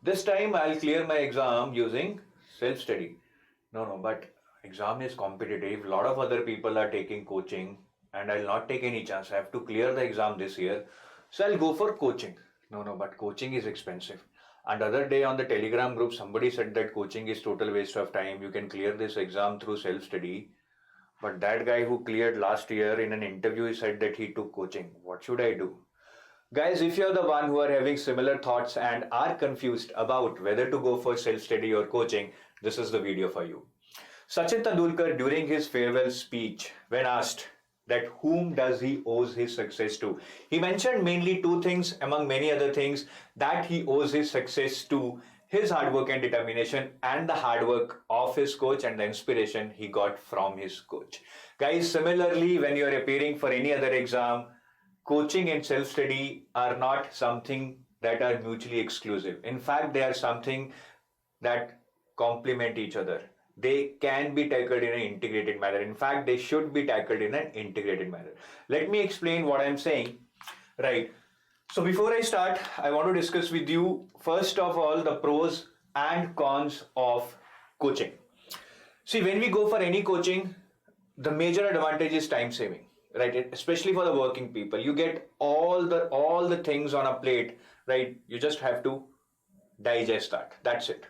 This time I'll clear my exam using self-study. No, but exam is competitive. A lot of other people are taking coaching and I'll not take any chance. I have to clear the exam this year. So I'll go for coaching. No, but coaching is expensive. And other day on the Telegram group, somebody said that coaching is total waste of time. You can clear this exam through self-study. But that guy who cleared last year in an interview, he said that he took coaching. What should I do? Guys, if you're the one who are having similar thoughts and are confused about whether to go for self-study or coaching, this is the video for you. Sachin Tendulkar, during his farewell speech, when asked that whom does he owes his success to, he mentioned mainly two things among many other things, that he owes his success to his hard work and determination and the hard work of his coach and the inspiration he got from his coach. Guys, similarly, when you're appearing for any other exam, coaching and self-study are not something that are mutually exclusive. In fact, they are something that complement each other. They can be tackled in an integrated manner. In fact, they should be tackled in an integrated manner. Let me explain what I'm saying. Right. So before I start, I want to discuss with you, first of all, the pros and cons of coaching. See, when we go for any coaching, the major advantage is time saving. Right, especially for the working people, you get all the things on a plate, right? You just have to digest that. That's it.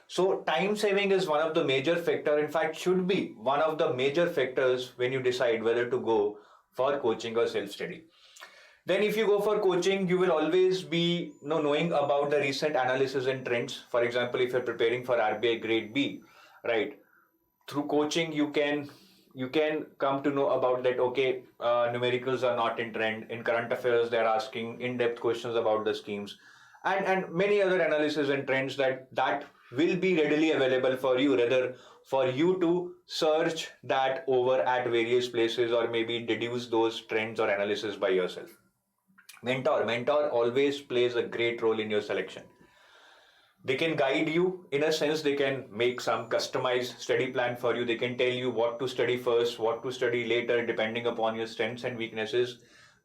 So time saving is one of the major factor. In fact, should be one of the major factors when you decide whether to go for coaching or self-study. Then if you go for coaching, you will always be knowing about the recent analysis and trends. For example, if you're preparing for RBI Grade B, right? Through coaching, you can come to know about that, okay, numericals are not in trend. In current affairs, they're asking in-depth questions about the schemes and many other analysis and trends that will be readily available for you, rather for you to search that over at various places or maybe deduce those trends or analysis by yourself. Mentor always plays a great role in your selection. They can guide you in a sense. They can make some customized study plan for you. They can tell you what to study first, what to study later, depending upon your strengths and weaknesses,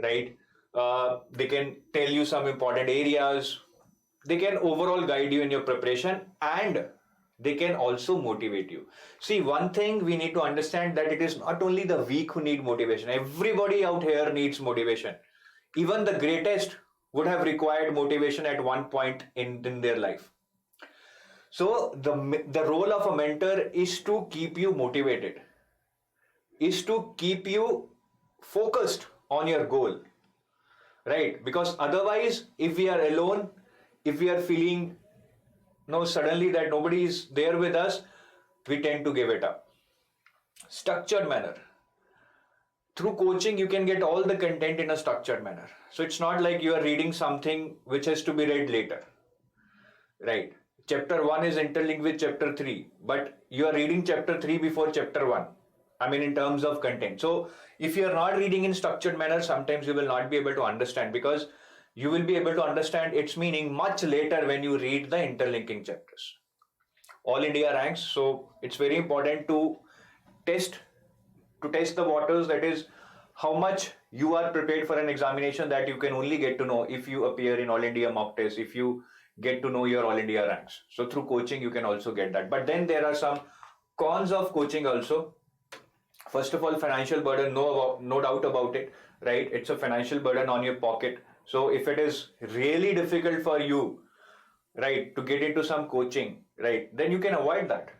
right? They can tell you some important areas. They can overall guide you in your preparation and they can also motivate you. See, one thing we need to understand, that it is not only the weak who need motivation. Everybody out here needs motivation. Even the greatest would have required motivation at one point in their life. So the role of a mentor is to keep you motivated, is to keep you focused on your goal, right? Because otherwise, if we are alone, if we are feeling suddenly that nobody is there with us, we tend to give it up. Structured manner. Through coaching, you can get all the content in a structured manner. So it's not like you are reading something which has to be read later, right? Chapter 1 is interlinked with chapter 3, but you are reading chapter 3 before chapter 1. I mean, in terms of content. So if you are not reading in structured manner, sometimes you will not be able to understand, because you will be able to understand its meaning much later when you read the interlinking chapters. All India ranks. So it's very important to test the waters. That is how much you are prepared for an examination, that you can only get to know if you appear in All India mock test, if you get to know your All India ranks. So through coaching, you can also get that. But then there are some cons of coaching also. First of all, financial burden, no doubt about it, right? It's a financial burden on your pocket. So if it is really difficult for you, right, to get into some coaching, right, then you can avoid that,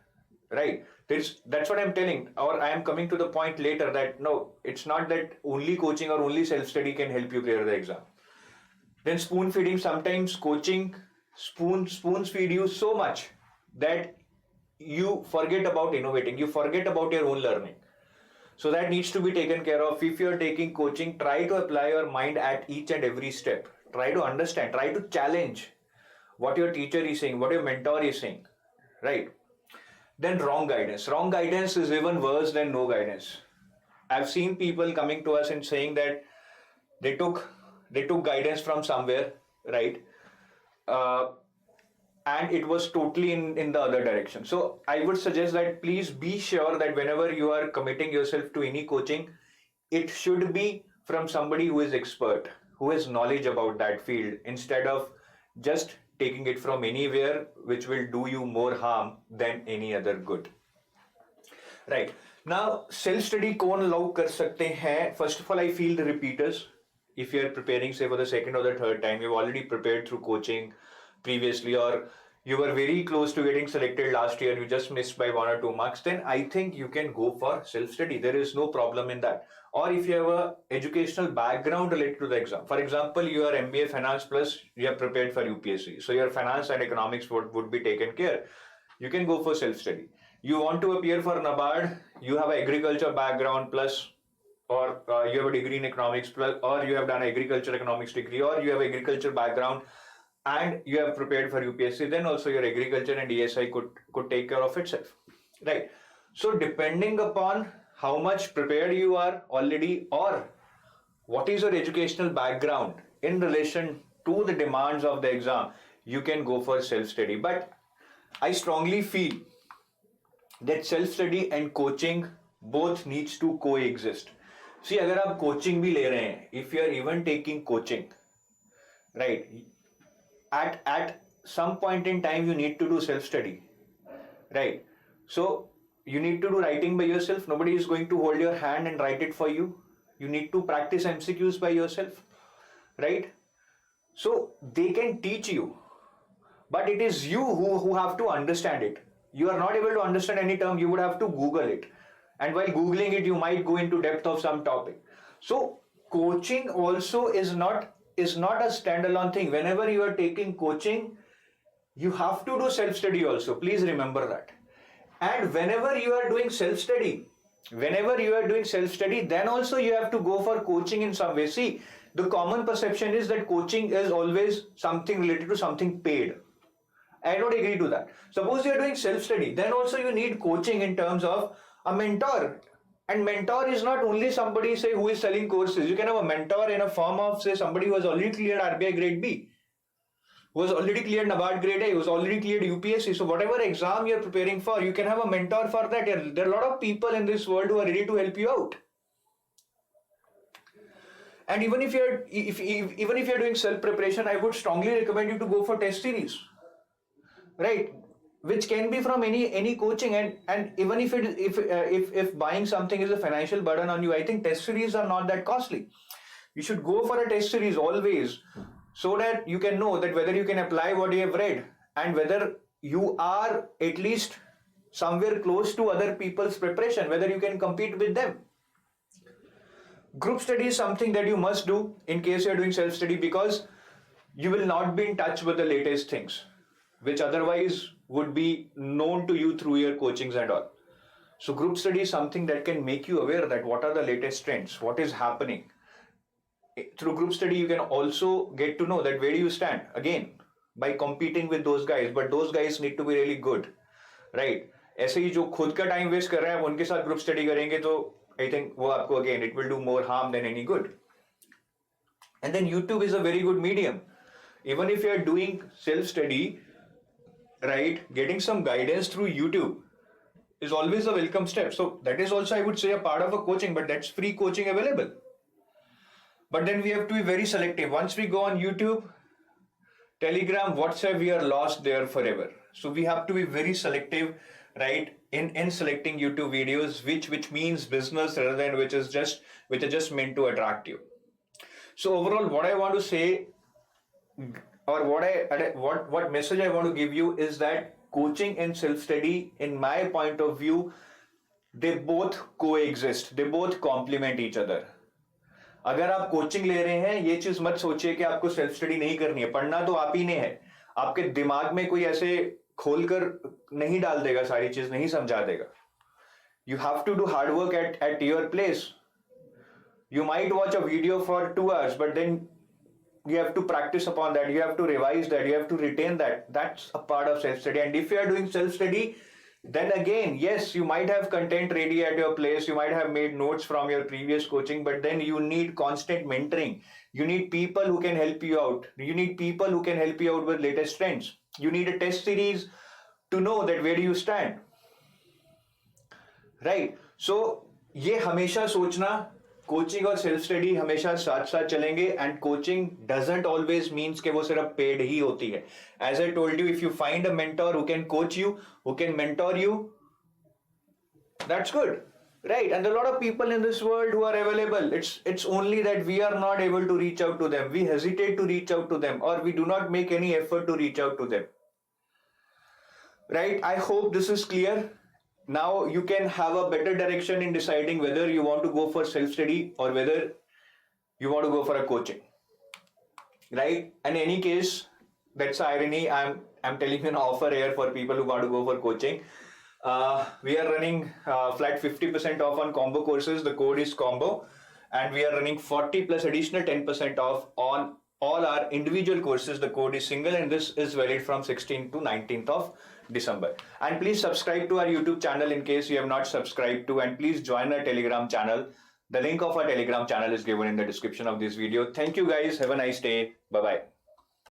right? That's what I'm telling, or I am coming to the point later, that no, it's not that only coaching or only self-study can help you clear the exam. Then spoon feeding. Sometimes coaching spoons feed you so much that you forget about innovating, you forget about your own learning. So that needs to be taken care of. If you're taking coaching, try to apply your mind at each and every step. Try to understand, try to challenge what your teacher is saying, what your mentor is saying, right? Then wrong guidance. Wrong guidance is even worse than no guidance. I've seen people coming to us and saying that they took guidance from somewhere, right? And it was totally in the other direction. So I would suggest that please be sure that whenever you are committing yourself to any coaching, it should be from somebody who is expert, who has knowledge about that field, instead of just taking it from anywhere, which will do you more harm than any other good. Right. Now, self-study कौन allow कर सकते हैं? First of all, I feel the repeaters. If you are preparing, say, for the second or the third time, you've already prepared through coaching previously, or you were very close to getting selected last year, you just missed by 1 or 2 marks, then I think you can go for self-study. There is no problem in that. Or if you have a educational background related to the exam. For example, you are MBA Finance plus you have prepared for UPSC. So your finance and economics would be taken care. You can go for self-study. You want to appear for NABARD, you have an agriculture background plus, or you have a degree in economics plus, or you have done an agriculture economics degree, or you have agriculture background and you have prepared for UPSC, then also your agriculture and ESI could take care of itself, right? So depending upon how much prepared you are already, or what is your educational background in relation to the demands of the exam, you can go for self-study. But I strongly feel that self-study and coaching both needs to coexist. See, अगर आप coaching भी ले रहे हैं, if you are even taking coaching, right, at some point in time you need to do self-study, right? So you need to do writing by yourself. Nobody is going to hold your hand and write it for you. You need to practice MCQs by yourself, right? So they can teach you, but it is you who have to understand it. You are not able to understand any term, you would have to Google it. And while Googling it, you might go into depth of some topic. So coaching also is not a standalone thing. Whenever you are taking coaching, you have to do self-study also. Please remember that. And whenever you are doing self-study, then also you have to go for coaching in some way. See, the common perception is that coaching is always something related to something paid. I don't agree to that. Suppose you are doing self-study, then also you need coaching in terms of a mentor. And mentor is not only somebody, say, who is selling courses. You can have a mentor in a form of, say, somebody who has already cleared RBI Grade B, who has already cleared NABARD Grade A, who has already cleared UPSC. So whatever exam you're preparing for, you can have a mentor for that. There are a lot of people in this world who are ready to help you out. And even if you're doing self-preparation, I would strongly recommend you to go for test series, right? Which can be from any coaching, and even if buying something is a financial burden on you, I think test series are not that costly. You should go for a test series always, so that you can know that whether you can apply what you have read and whether you are at least somewhere close to other people's preparation, whether you can compete with them. Group study is something that you must do in case you are doing self-study, because you will not be in touch with the latest things, which otherwise would be known to you through your coachings and all. So group study is something that can make you aware that what are the latest trends, what is happening. Through group study, you can also get to know that where do you stand, again, by competing with those guys, but those guys need to be really good, right? ऐसे ही जो खुद का time waste कर रहे हैं, उनके साथ group study करेंगे तो I think वो आपको, again, it will do more harm than any good. And then YouTube is a very good medium. Even if you are doing self-study, right, getting some guidance through YouTube is always a welcome step. So that is also, I would say, a part of a coaching, but that's free coaching available. But then we have to be very selective. Once we go on YouTube, Telegram, WhatsApp, we are lost there forever. So we have to be very selective, right, in selecting YouTube videos, which means business rather than which are just meant to attract you. So overall, what I want to say, or what message I want to give you is that coaching and self-study, in my point of view, they both coexist. They both complement each other. अगर आप coaching ले रहे हैं, ये चीज मत सोचिए कि आपको सेल्फ स्टडी नहीं करनी है. पढ़ना तो आप ही ने है. आपके दिमाग में कोई ऐसे खोलकर नहीं डाल देगा, सारी चीज नहीं समझा देगा. You have to do hard work at your place. You might watch a video for 2 hours, but then you have to practice upon that. You have to revise that. You have to retain that. That's a part of self-study. And if you are doing self-study, then again, yes, you might have content ready at your place. You might have made notes from your previous coaching, but then you need constant mentoring. You need people who can help you out. You need people who can help you out with latest trends. You need a test series to know that where do you stand. Right? So, ये हमेशा सोचना coaching और self study हमेशा साथ साथ चलेंगे, and coaching doesn't always means कि वो सिर्फ पेड ही होती है. As I told you, if you find a mentor who can coach you, who can mentor you, that's good, right? And there are a lot of people in this world who are available. It's only that we are not able to reach out to them. We hesitate to reach out to them, or we do not make any effort to reach out to them, right? I hope this is clear. Now you can have a better direction in deciding whether you want to go for self-study or whether you want to go for a coaching, right? In any case, that's the irony. I'm telling you an offer here for people who want to go for coaching. We are running flat 50% off on combo courses. The code is combo, and we are running 40 plus additional 10% off on all our individual courses. The code is single, and this is valid from 16th to 19th of December. And please subscribe to our YouTube channel in case you have not subscribed to, and please join our Telegram channel. The link of our Telegram channel is given in the description of this video. Thank you guys. Have a nice day. Bye bye.